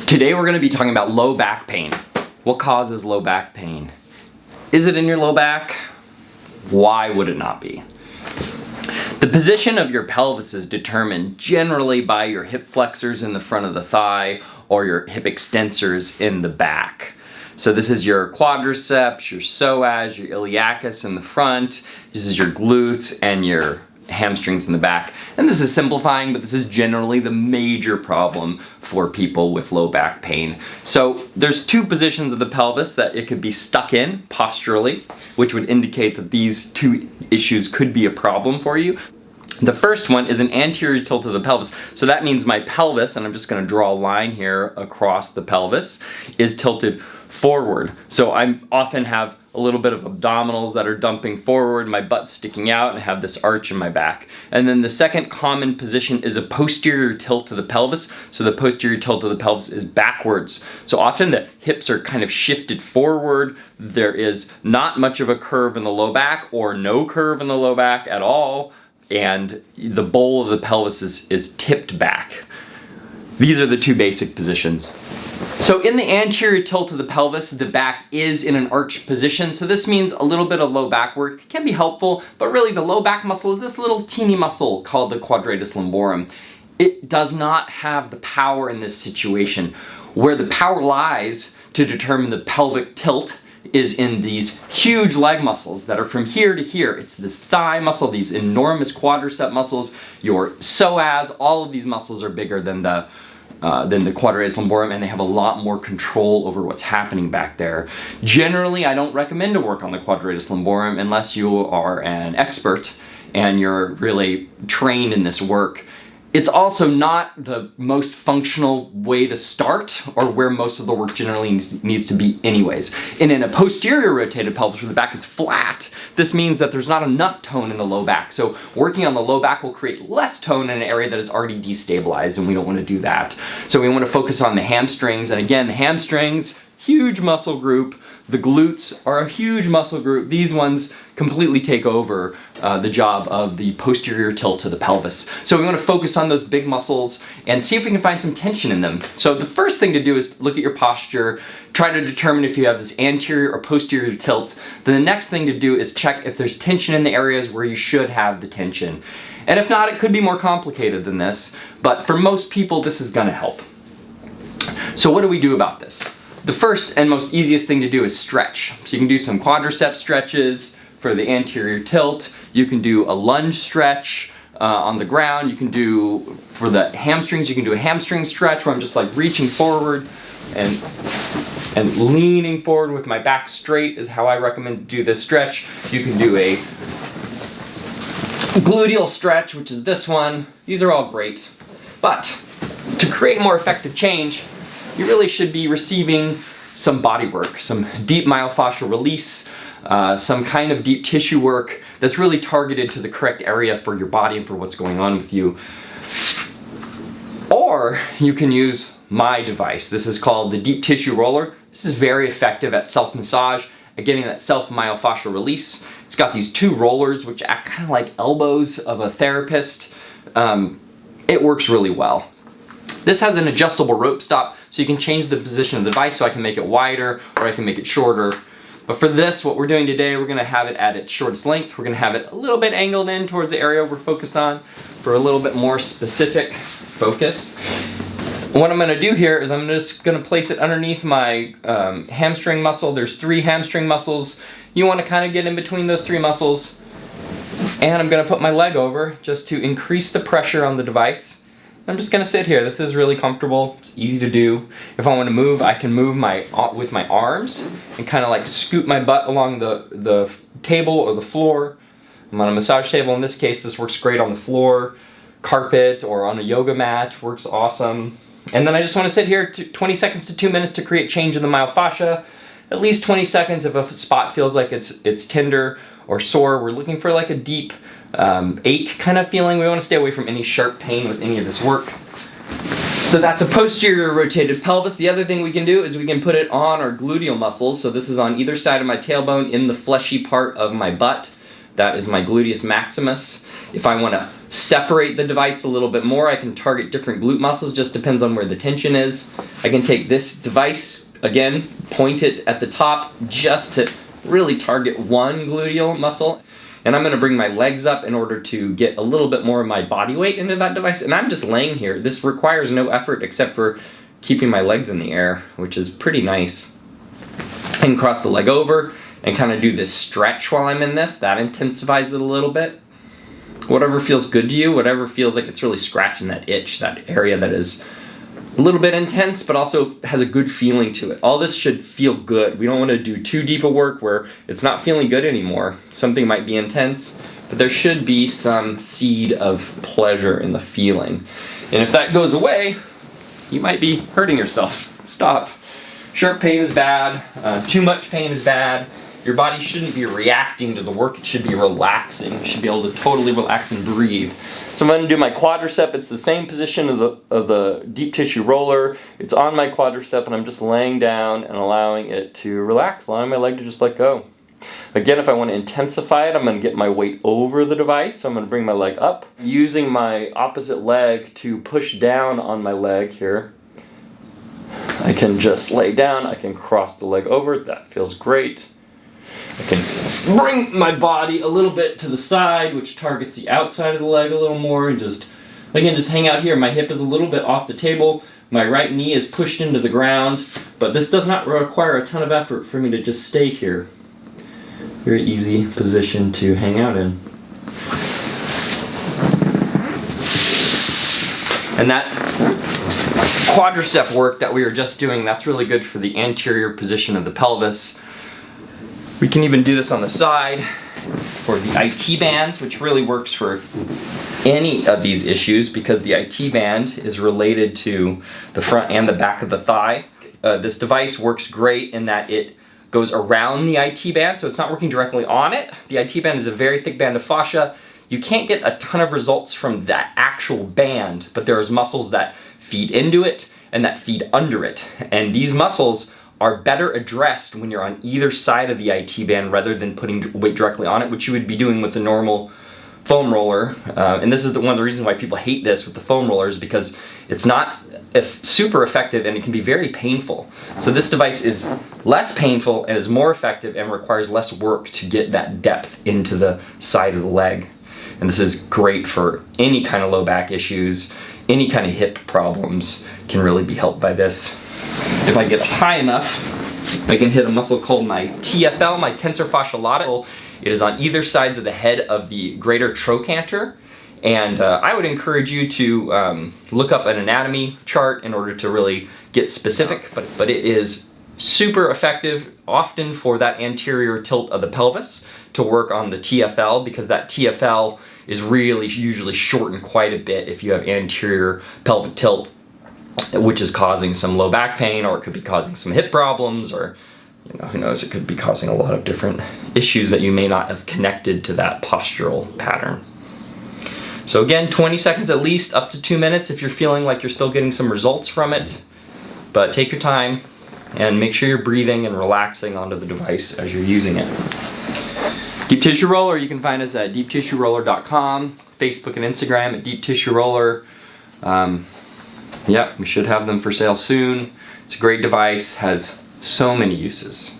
Today we're going to be talking about low back pain. What causes low back pain? Is it in your low back? Why would it not be? The position of your pelvis is determined generally by your hip flexors in the front of the thigh or your hip extensors in the back. So this is your quadriceps, your psoas, your iliacus in the front. This is your glutes and your hamstrings in the back. And this is simplifying, but this is generally the major problem for people with low back pain. So there's two positions of the pelvis that it could be stuck in posturally, which would indicate that these two issues could be a problem for you. The first one is an anterior tilt of the pelvis. So that means my pelvis, and I'm just going to draw a line here across the pelvis, is tilted forward. So I often have a little bit of abdominals that are dumping forward, my butt's sticking out, and I have this arch in my back. And then the second common position is a posterior tilt to the pelvis. So the posterior tilt of the pelvis is backwards. So often the hips are kind of shifted forward. There is not much of a curve in the low back or no curve in the low back at all. And the bowl of the pelvis is tipped back. These are the two basic positions. So in the anterior tilt of the pelvis, the back is in an arched position. So this means a little bit of low back work can be helpful, but really the low back muscle is this little teeny muscle called the quadratus lumborum. It does not have the power in this situation. Where the power lies to determine the pelvic tilt is in these huge leg muscles that are from here to here. It's this thigh muscle, these enormous quadricep muscles, your psoas, all of these muscles are bigger than the quadratus lumborum, and they have a lot more control over what's happening back there. Generally, I don't recommend to work on the quadratus lumborum unless you are an expert and you're really trained in this work. It's also not the most functional way to start or where most of the work generally needs to be anyways. And in a posterior rotated pelvis where the back is flat, this means that there's not enough tone in the low back. So working on the low back will create less tone in an area that is already destabilized, and we don't want to do that. So we want to focus on the hamstrings, and again, the hamstrings, huge muscle group. The glutes are a huge muscle group. These ones completely take over the job of the posterior tilt to the pelvis. So we want to focus on those big muscles and see if we can find some tension in them. So the first thing to do is look at your posture, try to determine if you have this anterior or posterior tilt. Then the next thing to do is check if there's tension in the areas where you should have the tension. And if not, it could be more complicated than this, but for most people, this is going to help. So what do we do about this? The first and most easiest thing to do is stretch. So you can do some quadricep stretches for the anterior tilt. You can do a lunge stretch on the ground. You can do, for the hamstrings, you can do a hamstring stretch where I'm just like reaching forward and leaning forward with my back straight is how I recommend to do this stretch. You can do a gluteal stretch, which is this one. These are all great. But to create more effective change, you really should be receiving some body work, some deep myofascial release, some kind of deep tissue work that's really targeted to the correct area for your body and for what's going on with you. Or you can use my device. This is called the deep tissue roller. This is very effective at self-massage, at getting that self-myofascial release. It's got these two rollers which act kind of like elbows of a therapist. It works really well. This has an adjustable rope stop, so you can change the position of the device, so I can make it wider or I can make it shorter. But for this, what we're doing today, we're gonna have it at its shortest length. We're gonna have it a little bit angled in towards the area we're focused on for a little bit more specific focus. And what I'm gonna do here is I'm just gonna place it underneath my hamstring muscle. There's 3 hamstring muscles. You wanna kind of get in between those 3 muscles. And I'm gonna put my leg over just to increase the pressure on the device. I'm just gonna sit here. This is really comfortable. It's easy to do. If I want to move, I can move with my arms and kind of like scoot my butt along the table or the floor. I'm on a massage table. In this case, this works great on the floor, carpet, or on a yoga mat. Works awesome. And then I just want to sit here 20 seconds to 2 minutes to create change in the myofascia. At least 20 seconds if a spot feels like it's tender or sore. We're looking for like a deep ache kind of feeling. We want to stay away from any sharp pain with any of this work. So that's a posterior rotated pelvis. The other thing we can do is we can put it on our gluteal muscles. So this is on either side of my tailbone in the fleshy part of my butt. That is my gluteus maximus. If I want to separate the device a little bit more. I can target different glute muscles, just depends on where the tension is. I can take this device, again, point it at the top just to really target one gluteal muscle. And I'm gonna bring my legs up in order to get a little bit more of my body weight into that device. And I'm just laying here. This requires no effort except for keeping my legs in the air, which is pretty nice. I can cross the leg over and kind of do this stretch while I'm in this. That intensifies it a little bit. Whatever feels good to you, whatever feels like it's really scratching that itch, that area that is a little bit intense, but also has a good feeling to it. All this should feel good. We don't want to do too deep a work where it's not feeling good anymore. Something might be intense, but there should be some seed of pleasure in the feeling. And if that goes away, you might be hurting yourself. Stop. Sharp pain is bad. Too much pain is bad. Your body shouldn't be reacting to the work, it should be relaxing. You should be able to totally relax and breathe. So I'm going to do my quadricep. It's the same position of the deep tissue roller. It's on my quadricep and I'm just laying down and allowing it to relax, allowing my leg to just let go. Again, if I want to intensify it, I'm going to get my weight over the device. So I'm going to bring my leg up, using my opposite leg to push down on my leg here. I can just lay down, I can cross the leg over, that feels great. I can bring my body a little bit to the side, which targets the outside of the leg a little more, and just, again, just hang out here. My hip is a little bit off the table, my right knee is pushed into the ground, but this does not require a ton of effort for me to just stay here. Very easy position to hang out in. And that quadricep work that we were just doing, that's really good for the anterior position of the pelvis. We can even do this on the side for the IT bands, which really works for any of these issues because the IT band is related to the front and the back of the thigh. This device works great in that it goes around the IT band, so it's not working directly on it. The IT band is a very thick band of fascia. You can't get a ton of results from that actual band, but there's muscles that feed into it and that feed under it. And these muscles are better addressed when you're on either side of the IT band rather than putting weight directly on it, which you would be doing with the normal foam roller. And this is one of the reasons why people hate this with the foam rollers, because it's not super effective and it can be very painful. So this device is less painful and is more effective and requires less work to get that depth into the side of the leg. And this is great for any kind of low back issues, any kind of hip problems can really be helped by this. If I get high enough, I can hit a muscle called my TFL, my tensor fascial lata. It is on either sides of the head of the greater trochanter. And I would encourage you to look up an anatomy chart in order to really get specific, but it is super effective often for that anterior tilt of the pelvis to work on the TFL, because that TFL is really usually shortened quite a bit if you have anterior pelvic tilt, which is causing some low back pain, or it could be causing some hip problems, or who knows, it could be causing a lot of different issues that you may not have connected to that postural pattern. So again, 20 seconds at least, up to 2 minutes if you're feeling like you're still getting some results from it. But take your time and make sure you're breathing and relaxing onto the device as you're using it. Deep Tissue Roller, you can find us at deeptissueroller.com, Facebook and Instagram at Deep Tissue Roller. Yeah, we should have them for sale soon. It's a great device, has so many uses.